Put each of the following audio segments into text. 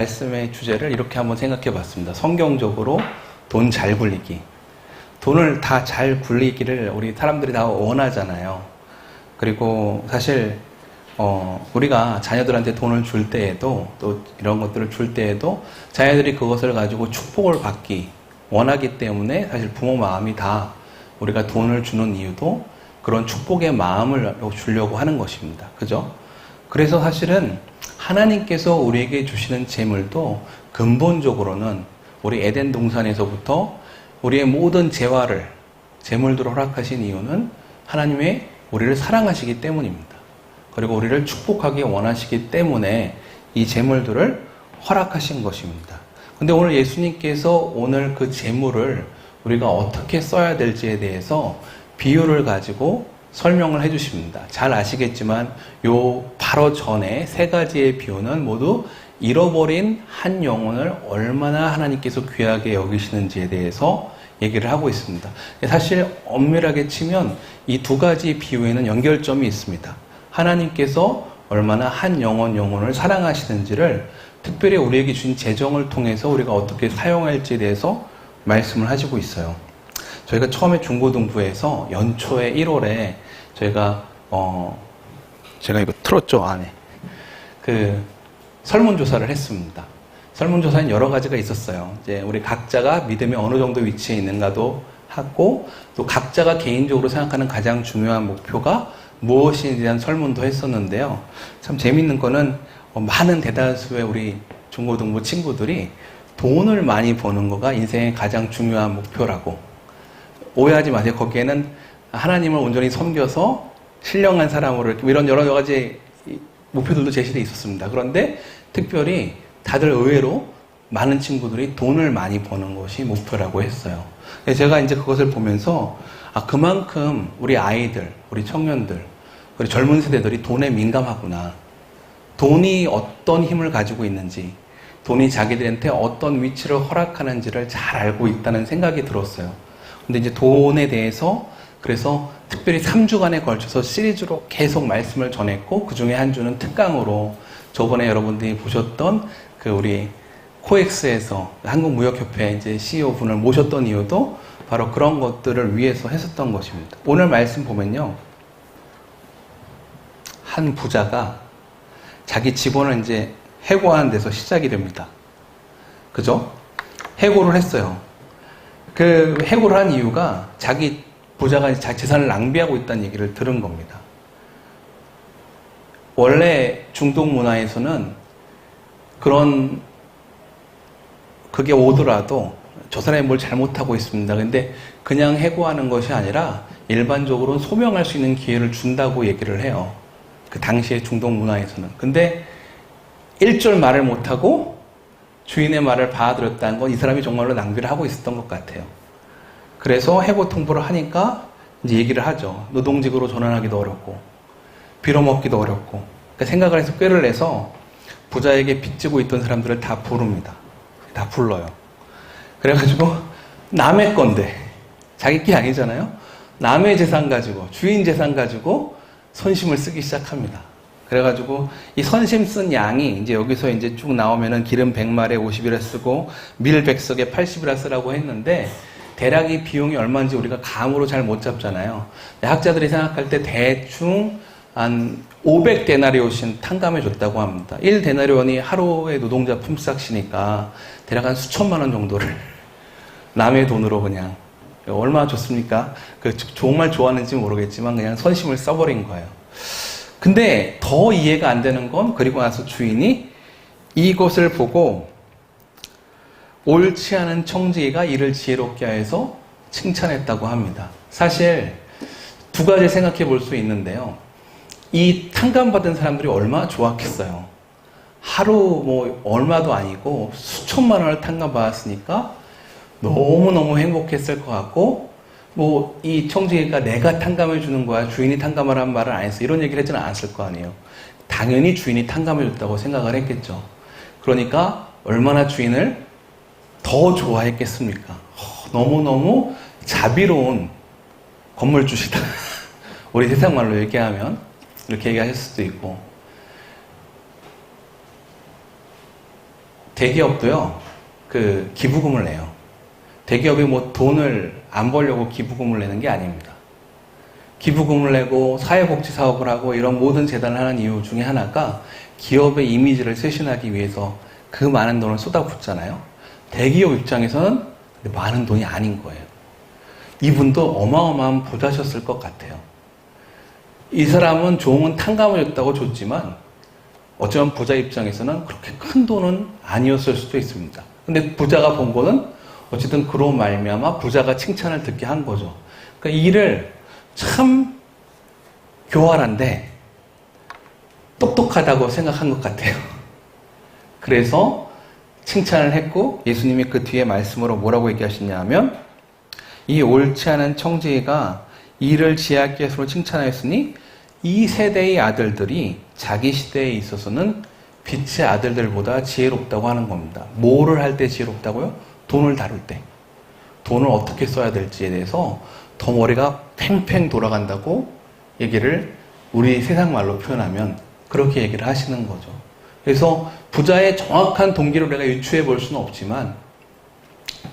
말씀의 주제를 이렇게 한번 생각해 봤습니다. 성경적으로 돈 잘 굴리기. 돈을 다 잘 굴리기를 우리 사람들이 다 원하잖아요. 그리고 사실 우리가 자녀들한테 돈을 줄 때에도 또 이런 것들을 줄 때에도 자녀들이 그것을 가지고 축복을 받기 원하기 때문에 사실 부모 마음이 다 우리가 돈을 주는 이유도 그런 축복의 마음을 주려고 하는 것입니다. 그죠? 그래서 사실은 하나님께서 우리에게 주시는 재물도 근본적으로는 우리 에덴 동산에서부터 우리의 모든 재물들을 허락하신 이유는 하나님의 우리를 사랑하시기 때문입니다. 그리고 우리를 축복하기 원하시기 때문에 이 재물들을 허락하신 것입니다. 근데 오늘 예수님께서 오늘 그 재물을 우리가 어떻게 써야 될지에 대해서 비유를 가지고 설명을 해주십니다. 잘 아시겠지만 요 바로 전에 세 가지의 비유는 모두 잃어버린 한 영혼을 얼마나 하나님께서 귀하게 여기시는지에 대해서 얘기를 하고 있습니다. 사실 엄밀하게 치면 이 두 가지 비유에는 연결점이 있습니다. 하나님께서 얼마나 한 영혼을 사랑하시는지를 특별히 우리에게 주신 재정을 통해서 우리가 어떻게 사용할지에 대해서 말씀을 하시고 있어요. 저희가 처음에 중고등부에서 연초에 1월에 저희가 제가 이거 틀었죠 안에 그 설문조사를 했습니다. 설문조사는 여러 가지가 있었어요. 이제 우리 각자가 믿음의 어느 정도 위치에 있는가도 하고 또 각자가 개인적으로 생각하는 가장 중요한 목표가 무엇인지에 대한 설문도 했었는데요. 참 재밌는 거는 많은 대다수의 우리 중고등부 친구들이 돈을 많이 버는 거가 인생의 가장 중요한 목표라고. 오해하지 마세요. 거기에는 하나님을 온전히 섬겨서 신령한 사람으로 이런 여러 가지 목표들도 제시되어 있었습니다. 그런데 특별히 다들 의외로 많은 친구들이 돈을 많이 버는 것이 목표라고 했어요. 제가 이제 그것을 보면서 그만큼 우리 아이들, 우리 청년들, 우리 젊은 세대들이 돈에 민감하구나. 돈이 어떤 힘을 가지고 있는지, 돈이 자기들한테 어떤 위치를 허락하는지를 잘 알고 있다는 생각이 들었어요. 근데 이제 돈에 대해서 그래서 특별히 3주간에 걸쳐서 시리즈로 계속 말씀을 전했고 그 중에 한 주는 특강으로 저번에 여러분들이 보셨던 그 우리 코엑스에서 한국무역협회 이제 CEO 분을 모셨던 이유도 바로 그런 것들을 위해서 했었던 것입니다. 오늘 말씀 보면요. 한 부자가 자기 직원을 이제 해고하는 데서 시작이 됩니다. 그죠? 해고를 했어요. 그 해고를 한 이유가 자기 부자가 자기 재산을 낭비하고 있다는 얘기를 들은 겁니다. 원래 중동 문화에서는 그게 오더라도 저 사람이 뭘 잘못하고 있습니다. 근데 그냥 해고하는 것이 아니라 일반적으로 소명할 수 있는 기회를 준다고 얘기를 해요. 그 당시의 중동 문화에서는. 근데 1절 말을 못하고 주인의 말을 받아들였다는 건 이 사람이 정말로 낭비를 하고 있었던 것 같아요. 그래서 해고 통보를 하니까 이제 얘기를 하죠. 노동직으로 전환하기도 어렵고 빌어먹기도 어렵고 그러니까 생각을 해서 꾀를 내서 부자에게 빚지고 있던 사람들을 다 부릅니다. 다 불러요. 그래가지고 남의 건데 자기 게 아니잖아요. 남의 재산 가지고 주인 재산 가지고 선심을 쓰기 시작합니다. 그래가지고 이 선심 쓴 양이 이제 여기서 이제 쭉 나오면은 기름 100말에 50이라 쓰고 밀 100석에 80이라 쓰라고 했는데 대략 이 비용이 얼마인지 우리가 감으로 잘 못 잡잖아요. 학자들이 생각할 때 대충 한 500데나리온씩 탕감해 줬다고 합니다. 1데나리온이 하루의 노동자 품삯이니까 대략 한 수천만 원 정도를 남의 돈으로 그냥 얼마나 좋습니까? 정말 좋아하는지 모르겠지만 그냥 선심을 써버린 거예요. 근데 더 이해가 안 되는 건 그리고 나서 주인이 이것을 보고 옳지 않은 청지기가 이를 지혜롭게 하여서 칭찬했다고 합니다. 사실 두 가지 생각해 볼 수 있는데요. 이 탕감받은 사람들이 얼마나 좋았겠어요. 하루 얼마도 아니고 수천만 원을 탕감받았으니까 너무너무 행복했을 것 같고 이 청지기가 내가 탕감해 주는 거야 주인이 탕감하라는 말을 안 했어 이런 얘기를 하지는 않았을 거 아니에요. 당연히 주인이 탕감해 줬다고 생각을 했겠죠. 그러니까 얼마나 주인을 더 좋아했겠습니까? 너무너무 자비로운 건물주시다. 우리 세상 말로 얘기하면 이렇게 얘기하실 수도 있고 대기업도요, 그 기부금을 내요. 대기업이 뭐 돈을 안 벌려고 기부금을 내는 게 아닙니다. 기부금을 내고 사회복지 사업을 하고 이런 모든 재단을 하는 이유 중에 하나가 기업의 이미지를 쇄신하기 위해서 그 많은 돈을 쏟아붓잖아요. 대기업 입장에서는 많은 돈이 아닌 거예요. 이분도 어마어마한 부자셨을 것 같아요. 이 사람은 좋은 탕감을 줬다고 줬지만 어쩌면 부자 입장에서는 그렇게 큰 돈은 아니었을 수도 있습니다. 근데 부자가 본 거는 어쨌든 그로 말미암아 부자가 칭찬을 듣게 한 거죠. 그러니까 일을 참 교활한데 똑똑하다고 생각한 것 같아요. 그래서 칭찬을 했고 예수님이 그 뒤에 말씀으로 뭐라고 얘기하시냐 하면 이 옳지 않은 청지기가 이를 지혜롭게 했으로 칭찬하였으니 이 세대의 아들들이 자기 시대에 있어서는 빛의 아들들보다 지혜롭다고 하는 겁니다. 뭐를 할 때 지혜롭다고요? 돈을 다룰 때. 돈을 어떻게 써야 될지에 대해서 더 머리가 팽팽 돌아간다고 얘기를 우리 세상 말로 표현하면 그렇게 얘기를 하시는 거죠. 그래서 부자의 정확한 동기를 우리가 유추해 볼 수는 없지만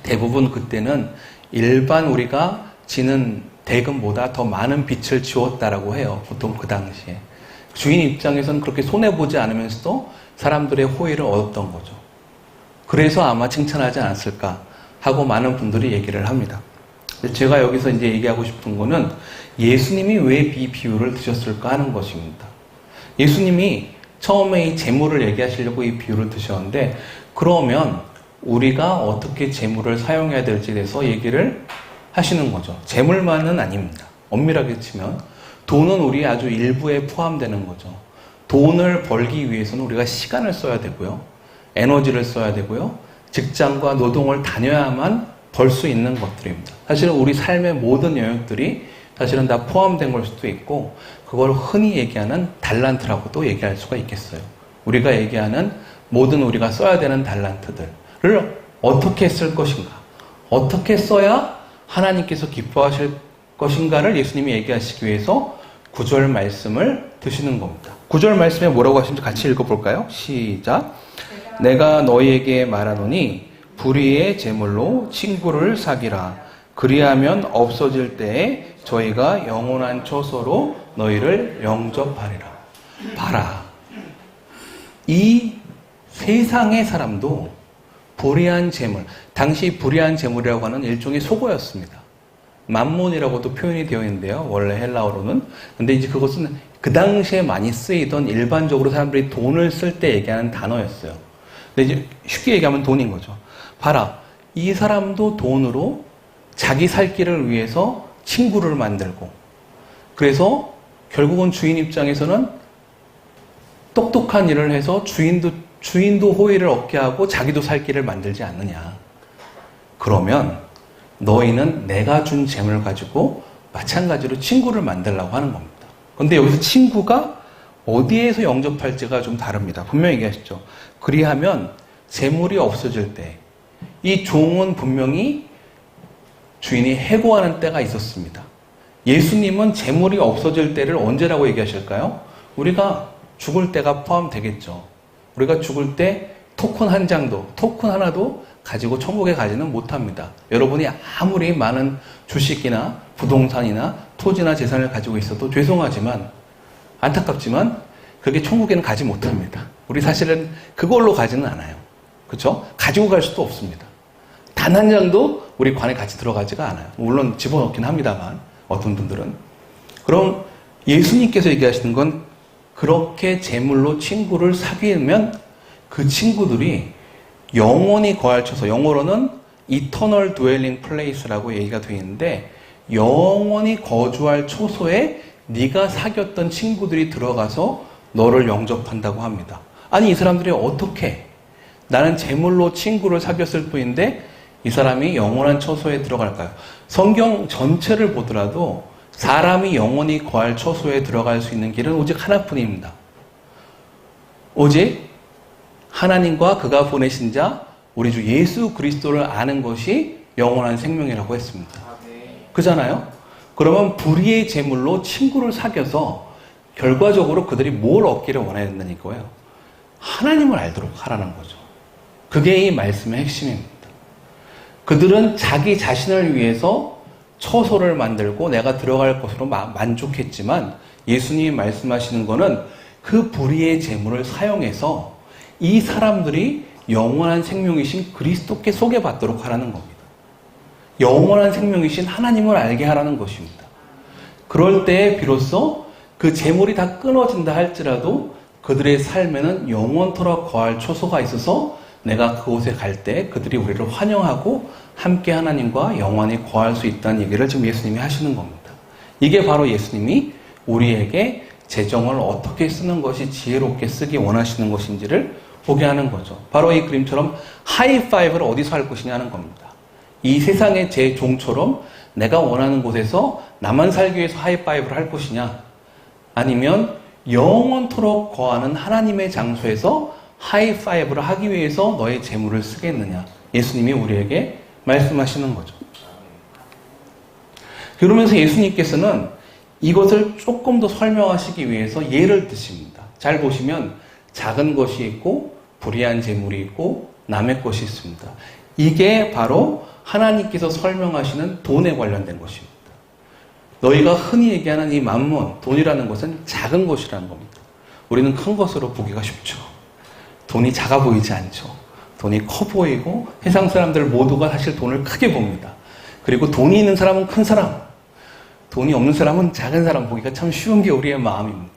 대부분 그때는 일반 우리가 지는 대금보다 더 많은 빚을 지웠다라고 해요. 보통 그 당시에. 주인 입장에서는 그렇게 손해보지 않으면서도 사람들의 호의를 얻었던 거죠. 그래서 아마 칭찬하지 않았을까 하고 많은 분들이 얘기를 합니다. 제가 여기서 이제 얘기하고 싶은 거는 예수님이 왜 이 비유를 드셨을까 하는 것입니다. 예수님이 처음에 이 재물을 얘기하시려고 이 비유를 드셨는데 그러면 우리가 어떻게 재물을 사용해야 될지에 대해서 얘기를 하시는 거죠. 재물만은 아닙니다. 엄밀하게 치면 돈은 우리 아주 일부에 포함되는 거죠. 돈을 벌기 위해서는 우리가 시간을 써야 되고요. 에너지를 써야 되고요. 직장과 노동을 다녀야만 벌 수 있는 것들입니다. 사실은 우리 삶의 모든 영역들이 사실은 다 포함된 걸 수도 있고 그걸 흔히 얘기하는 달란트라고도 얘기할 수가 있겠어요. 우리가 얘기하는 모든 우리가 써야 되는 달란트들을 어떻게 쓸 것인가, 어떻게 써야 하나님께서 기뻐하실 것인가를 예수님이 얘기하시기 위해서 9절 말씀을 드시는 겁니다. 9절 말씀에 뭐라고 하시는지 같이 읽어볼까요? 시작. 내가 너희에게 말하노니 불의의 제물로 친구를 사귀라. 그리하면 없어질 때에 저희가 영원한 처소로 너희를 영접하리라. 봐라. 이 세상의 사람도 불의한 재물, 당시 불의한 재물이라고 하는 일종의 속어였습니다. 맘몬이라고도 표현이 되어 있는데요. 원래 헬라어로는. 근데 이제 그것은 그 당시에 많이 쓰이던 일반적으로 사람들이 돈을 쓸 때 얘기하는 단어였어요. 근데 이제 쉽게 얘기하면 돈인 거죠. 봐라. 이 사람도 돈으로 자기 살 길을 위해서 친구를 만들고 그래서 결국은 주인 입장에서는 똑똑한 일을 해서 주인도 호의를 얻게 하고 자기도 살 길을 만들지 않느냐. 그러면 너희는 내가 준 재물을 가지고 마찬가지로 친구를 만들려고 하는 겁니다. 그런데 여기서 친구가 어디에서 영접할지가 좀 다릅니다. 분명히 얘기하시죠. 그리하면 재물이 없어질 때 이 종은 분명히 주인이 해고하는 때가 있었습니다. 예수님은 재물이 없어질 때를 언제라고 얘기하실까요? 우리가 죽을 때가 포함되겠죠. 우리가 죽을 때 토큰 한 장도, 토큰 하나도 가지고 천국에 가지는 못합니다. 여러분이 아무리 많은 주식이나 부동산이나 토지나 재산을 가지고 있어도 죄송하지만 안타깝지만 그게 천국에는 가지 못합니다. 우리 사실은 그걸로 가지는 않아요. 그렇죠? 가지고 갈 수도 없습니다. 단 한 장도 우리 관에 같이 들어가지가 않아요. 물론 집어넣긴 합니다만 어떤 분들은. 그럼 예수님께서 얘기하시는 건 그렇게 재물로 친구를 사귀면 그 친구들이 영원히 거할 처소, 영어로는 Eternal Dwelling Place라고 얘기가 되어 있는데 영원히 거주할 처소에 네가 사귀었던 친구들이 들어가서 너를 영접한다고 합니다. 아니 이 사람들이 어떻게 나는 재물로 친구를 사귀었을 뿐인데 이 사람이 영원한 처소에 들어갈까요? 성경 전체를 보더라도 사람이 영원히 거할 처소에 들어갈 수 있는 길은 오직 하나뿐입니다. 오직 하나님과 그가 보내신 자 우리 주 예수 그리스도를 아는 것이 영원한 생명이라고 했습니다. 그잖아요? 그러면 불의의 재물로 친구를 사귀어서 결과적으로 그들이 뭘 얻기를 원했느냐 이거예요. 하나님을 알도록 하라는 거죠. 그게 이 말씀의 핵심입니다. 그들은 자기 자신을 위해서 처소를 만들고 내가 들어갈 것으로 만족했지만 예수님이 말씀하시는 거는 그 불의의 재물을 사용해서 이 사람들이 영원한 생명이신 그리스도께 소개받도록 하라는 겁니다. 영원한 생명이신 하나님을 알게 하라는 것입니다. 그럴 때에 비로소 그 재물이 다 끊어진다 할지라도 그들의 삶에는 영원토록 거할 초소가 있어서 내가 그곳에 갈 때 그들이 우리를 환영하고 함께 하나님과 영원히 거할 수 있다는 얘기를 지금 예수님이 하시는 겁니다. 이게 바로 예수님이 우리에게 재정을 어떻게 쓰는 것이 지혜롭게 쓰기 원하시는 것인지를 보게 하는 거죠. 바로 이 그림처럼 하이파이브를 어디서 할 것이냐는 겁니다. 이 세상의 제 종처럼 내가 원하는 곳에서 나만 살기 위해서 하이파이브를 할 것이냐, 아니면 영원토록 거하는 하나님의 장소에서 하이파이브를 하기 위해서 너의 재물을 쓰겠느냐, 예수님이 우리에게 말씀하시는 거죠. 그러면서 예수님께서는 이것을 조금 더 설명하시기 위해서 예를 드십니다. 잘 보시면 작은 것이 있고 불의한 재물이 있고 남의 것이 있습니다. 이게 바로 하나님께서 설명하시는 돈에 관련된 것입니다. 너희가 흔히 얘기하는 이 만몬, 돈이라는 것은 작은 것이라는 겁니다. 우리는 큰 것으로 보기가 쉽죠. 돈이 작아 보이지 않죠. 돈이 커 보이고 세상 사람들 모두가 사실 돈을 크게 봅니다. 그리고 돈이 있는 사람은 큰 사람, 돈이 없는 사람은 작은 사람 보기가 참 쉬운 게 우리의 마음입니다.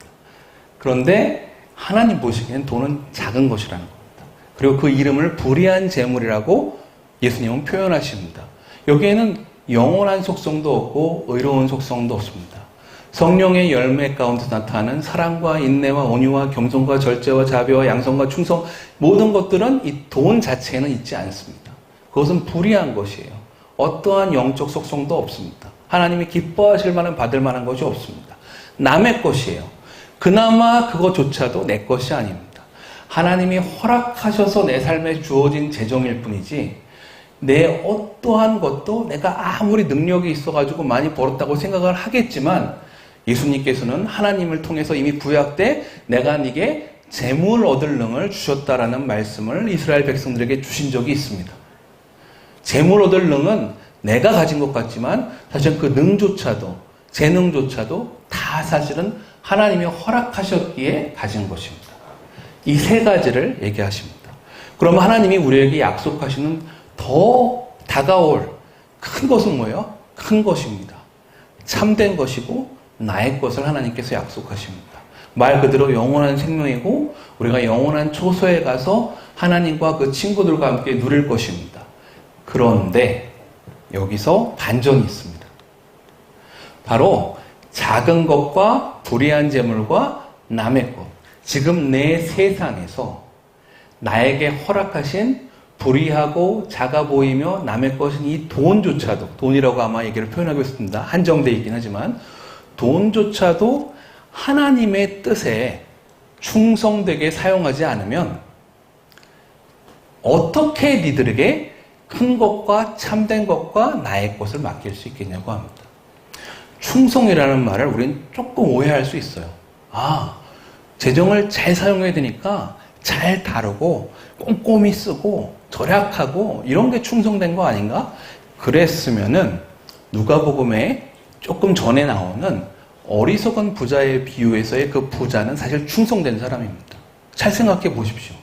그런데 하나님 보시기엔 돈은 작은 것이라는 겁니다. 그리고 그 이름을 불의한 재물이라고 예수님은 표현하십니다. 여기에는 영원한 속성도 없고 의로운 속성도 없습니다. 성령의 열매 가운데 나타나는 사랑과 인내와 온유와 겸손과 절제와 자비와 양성과 충성, 모든 것들은 이 돈 자체에는 있지 않습니다. 그것은 불의한 것이에요. 어떠한 영적 속성도 없습니다. 하나님이 기뻐하실 만한 받을 만한 것이 없습니다. 남의 것이에요. 그나마 그것조차도 내 것이 아닙니다. 하나님이 허락하셔서 내 삶에 주어진 재정일 뿐이지 내 어떠한 것도 내가 아무리 능력이 있어가지고 많이 벌었다고 생각을 하겠지만 예수님께서는 하나님을 통해서 이미 구약 때 내가 네게 재물 얻을 능을 주셨다라는 말씀을 이스라엘 백성들에게 주신 적이 있습니다. 재물 얻을 능은 내가 가진 것 같지만 사실 그 능조차도, 재능조차도 다 사실은 하나님이 허락하셨기에 가진 것입니다. 이 세 가지를 얘기하십니다. 그러면 하나님이 우리에게 약속하시는 더 다가올 큰 것은 뭐예요? 큰 것입니다. 참된 것이고 나의 것을 하나님께서 약속하십니다. 말 그대로 영원한 생명이고 우리가 영원한 초소에 가서 하나님과 그 친구들과 함께 누릴 것입니다. 그런데 여기서 반전이 있습니다. 바로 작은 것과 불의한 재물과 남의 것, 지금 내 세상에서 나에게 허락하신 불의하고 작아 보이며 남의 것인 이 돈조차도, 돈이라고 아마 얘기를 표현하겠습니다. 한정되어 있긴 하지만 돈조차도 하나님의 뜻에 충성되게 사용하지 않으면 어떻게 니들에게 큰 것과 참된 것과 나의 것을 맡길 수 있겠냐고 합니다. 충성이라는 말을 우리는 조금 오해할 수 있어요. 아, 재정을 잘 사용해야 되니까 잘 다루고 꼼꼼히 쓰고 절약하고 이런 게 충성된 거 아닌가? 그랬으면은 누가복음에 조금 전에 나오는 어리석은 부자의 비유에서의 그 부자는 사실 충성된 사람입니다. 잘 생각해 보십시오.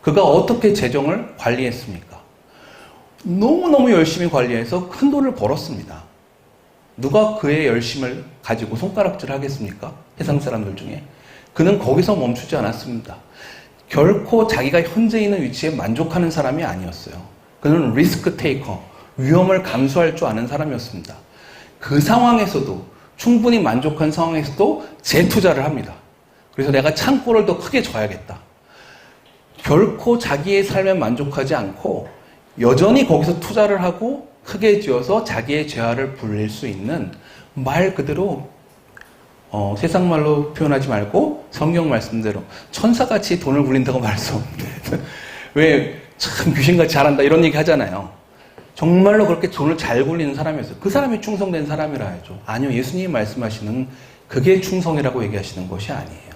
그가 어떻게 재정을 관리했습니까? 너무너무 열심히 관리해서 큰 돈을 벌었습니다. 누가 그의 열심을 가지고 손가락질 하겠습니까? 세상 사람들 중에. 그는 거기서 멈추지 않았습니다. 결코 자기가 현재 있는 위치에 만족하는 사람이 아니었어요. 그는 리스크 테이커, 위험을 감수할 줄 아는 사람이었습니다. 그 상황에서도, 충분히 만족한 상황에서도 재투자를 합니다. 그래서 내가 창고를 더 크게 져야겠다. 결코 자기의 삶에 만족하지 않고 여전히 거기서 투자를 하고 크게 지어서 자기의 재화를 불릴 수 있는, 말 그대로 세상 말로 표현하지 말고 성경 말씀대로 천사같이 돈을 굴린다고 말할 수 없는데 왜 참 귀신같이 잘한다 이런 얘기 하잖아요. 정말로 그렇게 돈을 잘 굴리는 사람이었어요. 그 사람이 충성된 사람이라 하죠. 아니요, 예수님이 말씀하시는 그게 충성이라고 얘기하시는 것이 아니에요.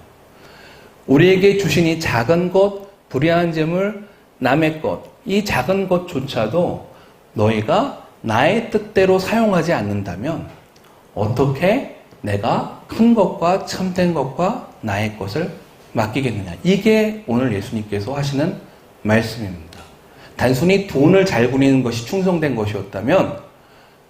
우리에게 주신 이 작은 것, 불의한 재물, 남의 것, 이 작은 것조차도 너희가 나의 뜻대로 사용하지 않는다면 어떻게 내가 큰 것과 참된 것과 나의 것을 맡기겠느냐. 이게 오늘 예수님께서 하시는 말씀입니다. 단순히 돈을 잘 부리는 것이 충성된 것이었다면,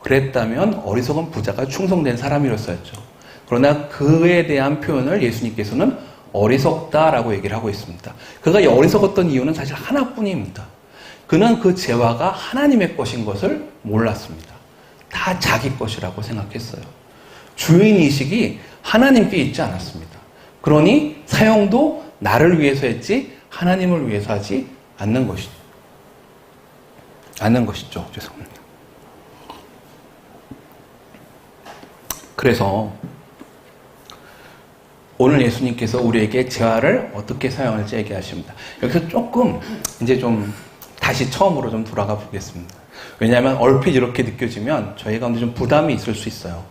그랬다면 어리석은 부자가 충성된 사람이었어야죠. 그러나 그에 대한 표현을 예수님께서는 어리석다라고 얘기를 하고 있습니다. 그가 어리석었던 이유는 사실 하나뿐입니다. 그는 그 재화가 하나님의 것인 것을 몰랐습니다. 다 자기 것이라고 생각했어요. 주인의식이 하나님께 있지 않았습니다. 그러니 사용도 나를 위해서 했지 하나님을 위해서 하지 않는 것이죠. 죄송합니다. 그래서 오늘 예수님께서 우리에게 재화를 어떻게 사용할지 얘기하십니다. 여기서 조금 이제 좀 다시 처음으로 좀 돌아가 보겠습니다. 왜냐하면 얼핏 이렇게 느껴지면 저희 가운데 좀 부담이 있을 수 있어요.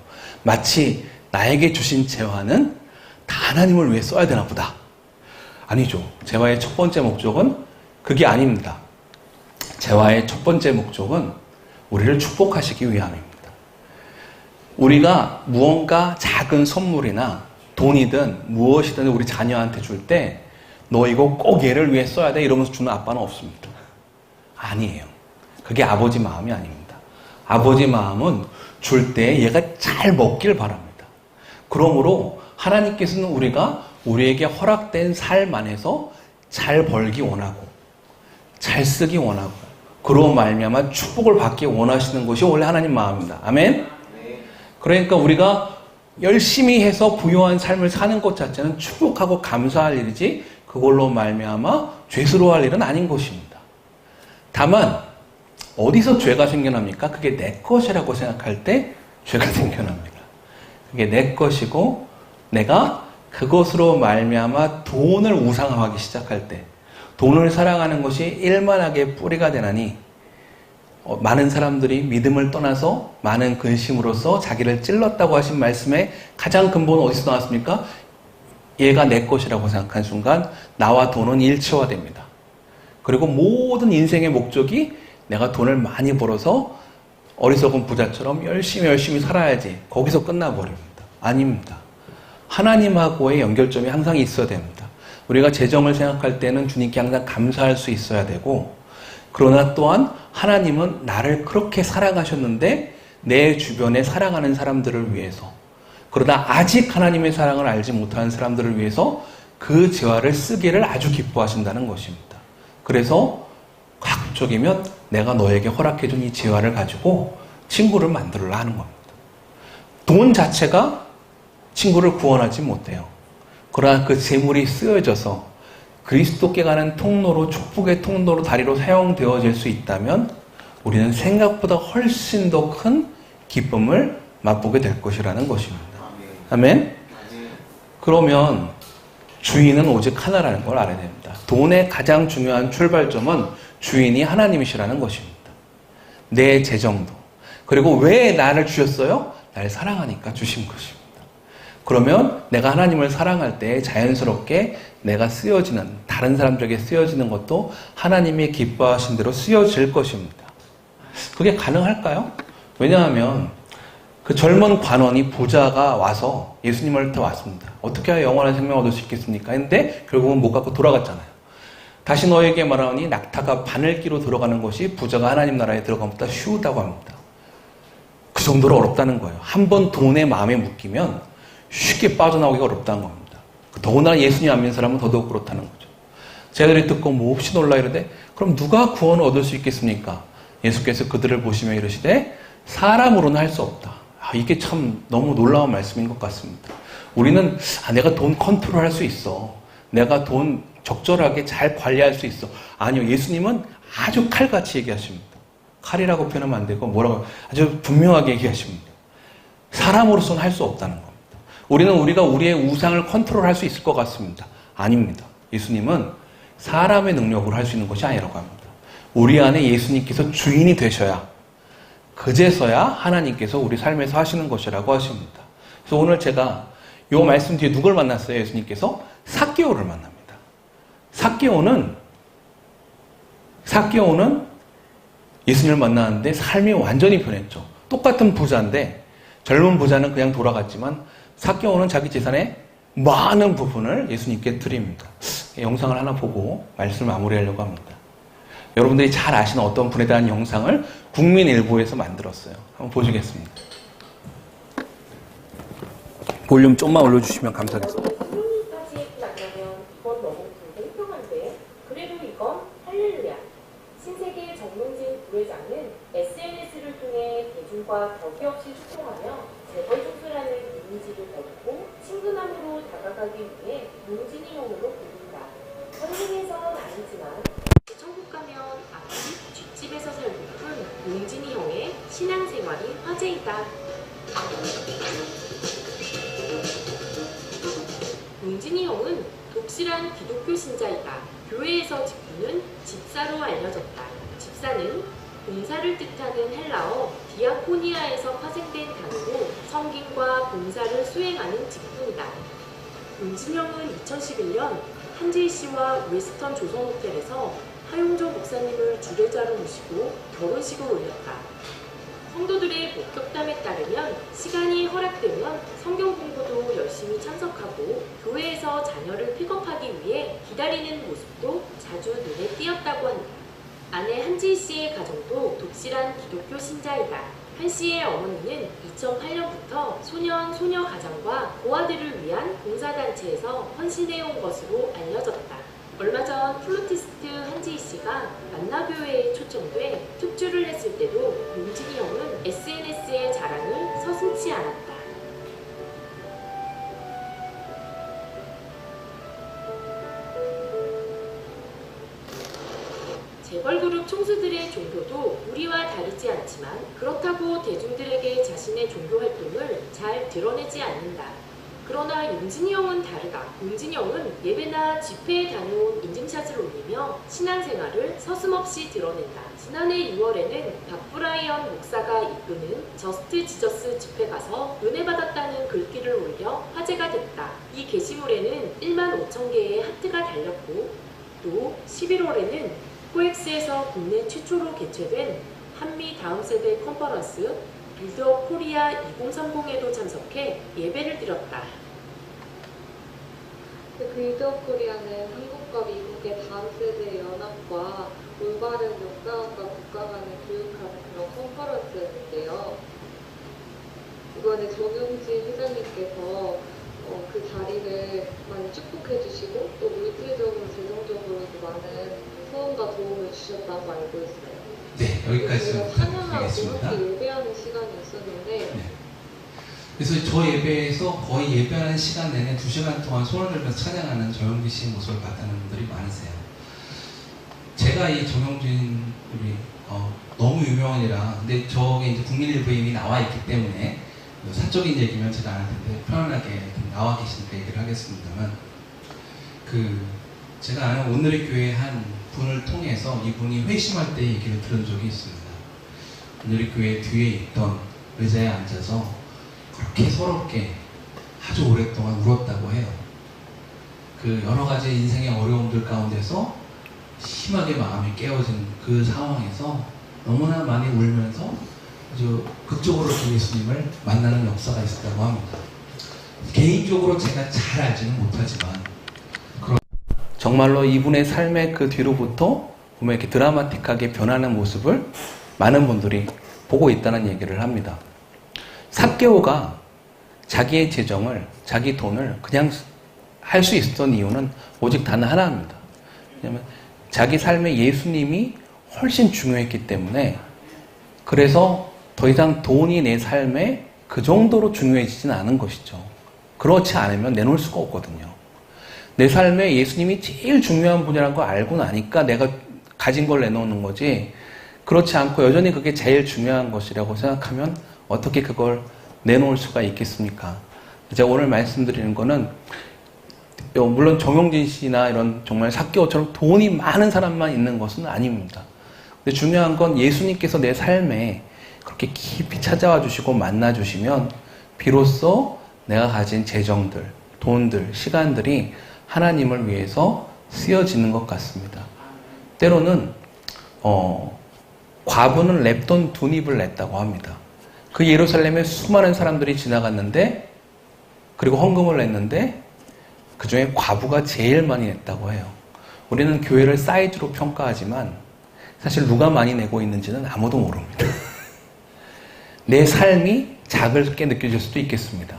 마치 나에게 주신 재화는 다 하나님을 위해 써야 되나 보다. 아니죠. 재화의 첫 번째 목적은 그게 아닙니다. 재화의 첫 번째 목적은 우리를 축복하시기 위함입니다. 우리가 무언가 작은 선물이나 돈이든 무엇이든 우리 자녀한테 줄 때 너 이거 꼭 얘를 위해 써야 돼 이러면서 주는 아빠는 없습니다. 아니에요. 그게 아버지 마음이 아닙니다. 아버지 마음은 줄 때 얘가 잘 먹길 바랍니다. 그러므로 하나님께서는 우리가 우리에게 허락된 삶 안에서 잘 벌기 원하고 잘 쓰기 원하고 그로 말미암아 축복을 받기 원하시는 것이 원래 하나님 마음입니다. 아멘? 그러니까 우리가 열심히 해서 부유한 삶을 사는 것 자체는 축복하고 감사할 일이지 그걸로 말미암아 죄스러워할 일은 아닌 것입니다. 다만 어디서 죄가 생겨납니까? 그게 내 것이라고 생각할 때 죄가 생겨납니다. 그게 내 것이고 내가 그것으로 말미암아 돈을 우상화하기 시작할 때 돈을 사랑하는 것이 일만하게 뿌리가 되나니 많은 사람들이 믿음을 떠나서 많은 근심으로써 자기를 찔렀다고 하신 말씀의 가장 근본은 어디서 나왔습니까? 얘가 내 것이라고 생각한 순간 나와 돈은 일치화됩니다. 그리고 모든 인생의 목적이 내가 돈을 많이 벌어서 어리석은 부자처럼 열심히 살아야지 거기서 끝나버립니다. 아닙니다. 하나님하고의 연결점이 항상 있어야 됩니다. 우리가 재정을 생각할 때는 주님께 항상 감사할 수 있어야 되고 그러나 또한 하나님은 나를 그렇게 사랑하셨는데 내 주변에 사랑하는 사람들을 위해서 그러나 아직 하나님의 사랑을 알지 못하는 사람들을 위해서 그 재화를 쓰기를 아주 기뻐하신다는 것입니다. 그래서 가급적이면 내가 너에게 허락해준 이 재화를 가지고 친구를 만들으려 하는 겁니다. 돈 자체가 친구를 구원하지 못해요. 그러나 그 재물이 쓰여져서 그리스도께 가는 통로로 축복의 통로로 다리로 사용되어질 수 있다면 우리는 생각보다 훨씬 더 큰 기쁨을 맛보게 될 것이라는 것입니다. 아멘? 그러면 주인은 오직 하나라는 걸 알아야 됩니다. 돈의 가장 중요한 출발점은 주인이 하나님이시라는 것입니다. 내 재정도. 그리고 왜 나를 주셨어요? 날 사랑하니까 주신 것입니다. 그러면 내가 하나님을 사랑할 때 자연스럽게 내가 쓰여지는 다른 사람들에게 쓰여지는 것도 하나님이 기뻐하신 대로 쓰여질 것입니다. 그게 가능할까요? 왜냐하면 그 젊은 관원이 부자가 와서 예수님을 때 왔습니다. 어떻게 해야 영원한 생명을 얻을 수 있겠습니까? 했는데 결국은 못 갖고 돌아갔잖아요. 다시 너에게 말하니 낙타가 바늘기로 들어가는 것이 부자가 하나님 나라에 들어가는 것보다 쉬우다고 합니다. 그 정도로 어렵다는 거예요. 한 번 돈의 마음에 묶이면 쉽게 빠져나오기가 어렵다는 겁니다. 더구나 예수님 안 믿는 사람은 더더욱 그렇다는 거죠. 제자들이 듣고 몹시 놀라 이르되 그럼 누가 구원을 얻을 수 있겠습니까? 예수께서 그들을 보시며 이르시되 사람으로는 할 수 없다. 이게 참 너무 놀라운 말씀인 것 같습니다. 우리는 내가 돈 컨트롤할 수 있어. 내가 돈 적절하게 잘 관리할 수 있어. 아니요. 예수님은 아주 칼같이 얘기하십니다. 칼이라고 표현하면 안 되고 뭐라고 아주 분명하게 얘기하십니다. 사람으로서는 할 수 없다는 겁니다. 우리는 우리가 우리의 우상을 컨트롤할 수 있을 것 같습니다. 아닙니다. 예수님은 사람의 능력으로 할 수 있는 것이 아니라고 합니다. 우리 안에 예수님께서 주인이 되셔야 그제서야 하나님께서 우리 삶에서 하시는 것이라고 하십니다. 그래서 오늘 제가 이 말씀 뒤에 누굴 만났어요? 예수님께서 삭개오를 만납니다. 삭개오는 삭개오는 예수님을 만나는데 삶이 완전히 변했죠. 똑같은 부자인데 젊은 부자는 그냥 돌아갔지만 삭개오는 자기 재산의 많은 부분을 예수님께 드립니다. 영상을 하나 보고 말씀을 마무리하려고 합니다. 여러분들이 잘 아시는 어떤 분에 대한 영상을 국민일보에서 만들었어요. 한번 보시겠습니다. 볼륨 좀만 올려주시면 감사하겠습니다. 까지 만나면 이건 너무 불공평한데 그래도 이건 할렐루야. 신세계 정몽진 부회장은 SNS를 통해 대중과 격이 없이 소통하며 재벌 총수라는 이미지를 버리고 친근함으로 다가가기 위해 몽진이 형으로 불린다. 현생에선 아니지만 천국 가면 앞집, 뒷집에서 살고픈 몽진이 형의 신앙생활이 화제이다. 몽진이 형은 독실한 기독교 신자이다. 교회에서 직분은 집사로 알려졌다. 집사는 봉사를 뜻하는 헬라어 디아코니아에서 파생된 단어로 섬김과 봉사를 수행하는 직분이다. 몽진이 형은 2011년 한지희 씨와 웨스턴 조선호텔에서 하용조 목사님을 주례자로 모시고 결혼식을 올렸다. 성도들의 목격담에 따르면 시간이 허락되면 성경 공부도 열심히 참석하고 교회에서 자녀를 픽업하기 위해 기다리는 모습도 자주 눈에 띄었다고 한다. 아내 한지희 씨의 가정도 독실한 기독교 신자이다. 한 씨의 어머니는 2008년부터 소년, 소녀 가장과 고아들을 위한 봉사단체에서 헌신해온 것으로 알려졌다. 얼마 전 플루티스트 한지희 씨가 만나교회에 초청돼 특주를 했을 때도 몽진이 형은 SNS의 자랑을 서슴지 않았다. 재벌그룹 총수들의 종교도 우리와 다르지 않지만 그렇다고 대중들에게 자신의 종교 활동을 잘 드러내지 않는다. 그러나 용진이 형은 다르다. 용진이 형은 예배나 집회에 다녀온 인증샷을 올리며 신앙생활을 서슴없이 드러낸다. 지난해 6월에는 박브라이언 목사가 이끄는 저스트 지저스 집회 가서 은혜 받았다는 글귀를 올려 화제가 됐다. 이 게시물에는 1만 5천 개의 하트가 달렸고 또 11월에는 코엑스에서 국내 최초로 개최된 한미 다음 세대 컨퍼런스 빌드업 코리아 2030에도 참석해 예배를 드렸다. 빌드업 코리아는 한국과 미국의 다음 세대 연합과 올바른 역사학과 국가 간의 교육하는 그런 컨퍼런스였는데요. 이번에 정용진 회장님께서 그 자리를 많이 축복해 주시고 또 물질적으로 재정적으로도 많은 후원과 도움을 주셨다고 알고 있어요. 네, 여기까지 좀 부탁드리겠습니다. 함께 예배하는 시간이 있었는데 네. 그래서 저 예배에서 거의 예배하는 시간 내내 2시간 동안 손을 들면서 찬양하는 정영진 씨의 모습을 봤다는 분들이 많으세요. 제가 이 정영진 우리 너무 유명한이라 근데 저게 이제 국민일보에 이미 나와 있기 때문에 사적인 얘기면 제가 안 할 텐데 편안하게 나와 계시니까 얘기를 하겠습니다만 제가 아는 오늘의 교회 한 분을 통해서 이분이 회심할 때 얘기를 들은 적이 있습니다. 오늘의 교회 뒤에 있던 의자에 앉아서 그렇게 서럽게 아주 오랫동안 울었다고 해요. 그 여러 가지 인생의 어려움들 가운데서 심하게 마음이 깨어진 그 상황에서 너무나 많이 울면서 아주 극적으로 주 예수님을 만나는 역사가 있었다고 합니다. 개인적으로 제가 잘 알지는 못하지만 정말로 이분의 삶의 그 뒤로부터 보면 이렇게 드라마틱하게 변하는 모습을 많은 분들이 보고 있다는 얘기를 합니다. 삭개오가 자기의 재정을, 자기 돈을 그냥 할 수 있었던 이유는 오직 단 하나입니다. 왜냐하면 자기 삶에 예수님이 훨씬 중요했기 때문에 그래서 더 이상 돈이 내 삶에 그 정도로 중요해지진 않은 것이죠. 그렇지 않으면 내놓을 수가 없거든요. 내 삶에 예수님이 제일 중요한 분이라는 걸 알고 나니까 내가 가진 걸 내놓는 거지 그렇지 않고 여전히 그게 제일 중요한 것이라고 생각하면 어떻게 그걸 내놓을 수가 있겠습니까? 제가 오늘 말씀드리는 거는 물론 정용진 씨나 이런 정말 삭개오처럼 돈이 많은 사람만 있는 것은 아닙니다. 근데 중요한 건 예수님께서 내 삶에 그렇게 깊이 찾아와 주시고 만나 주시면 비로소 내가 가진 재정들, 돈들, 시간들이 하나님을 위해서 쓰여지는 것 같습니다. 때로는 과부는 랩돈 두 입을 냈다고 합니다. 그 예루살렘에 수많은 사람들이 지나갔는데, 그리고 헌금을 냈는데, 그 중에 과부가 제일 많이 냈다고 해요. 우리는 교회를 사이즈로 평가하지만, 사실 누가 많이 내고 있는지는 아무도 모릅니다. 내 삶이 작게 느껴질 수도 있겠습니다.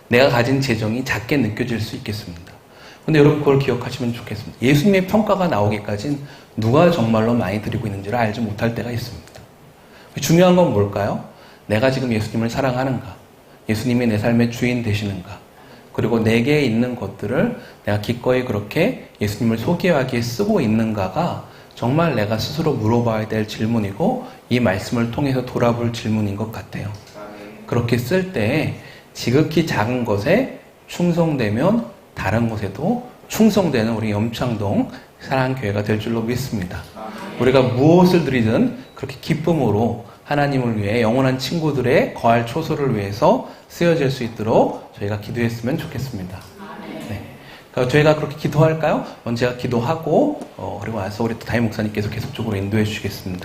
내가 가진 재정이 작게 느껴질 수 있겠습니다. 근데 여러분 그걸 기억하시면 좋겠습니다. 예수님의 평가가 나오기까지는 누가 정말로 많이 드리고 있는지를 알지 못할 때가 있습니다. 중요한 건 뭘까요? 내가 지금 예수님을 사랑하는가? 예수님이 내 삶의 주인 되시는가? 그리고 내게 있는 것들을 내가 기꺼이 그렇게 예수님을 소개하기에 쓰고 있는가가 정말 내가 스스로 물어봐야 될 질문이고 이 말씀을 통해서 돌아볼 질문인 것 같아요. 그렇게 쓸 때 지극히 작은 것에 충성되면 다른 것에도 충성되는 우리 염창동 사랑교회가 될 줄로 믿습니다. 우리가 무엇을 드리든 그렇게 기쁨으로 하나님을 위해 영원한 친구들의 거할 초소를 위해서 쓰여질 수 있도록 저희가 기도했으면 좋겠습니다. 네. 그러니까 저희가 그렇게 기도할까요? 먼저 제가 기도하고 그리고 와서 우리 또 담임 목사님께서 계속적으로 인도해 주시겠습니다.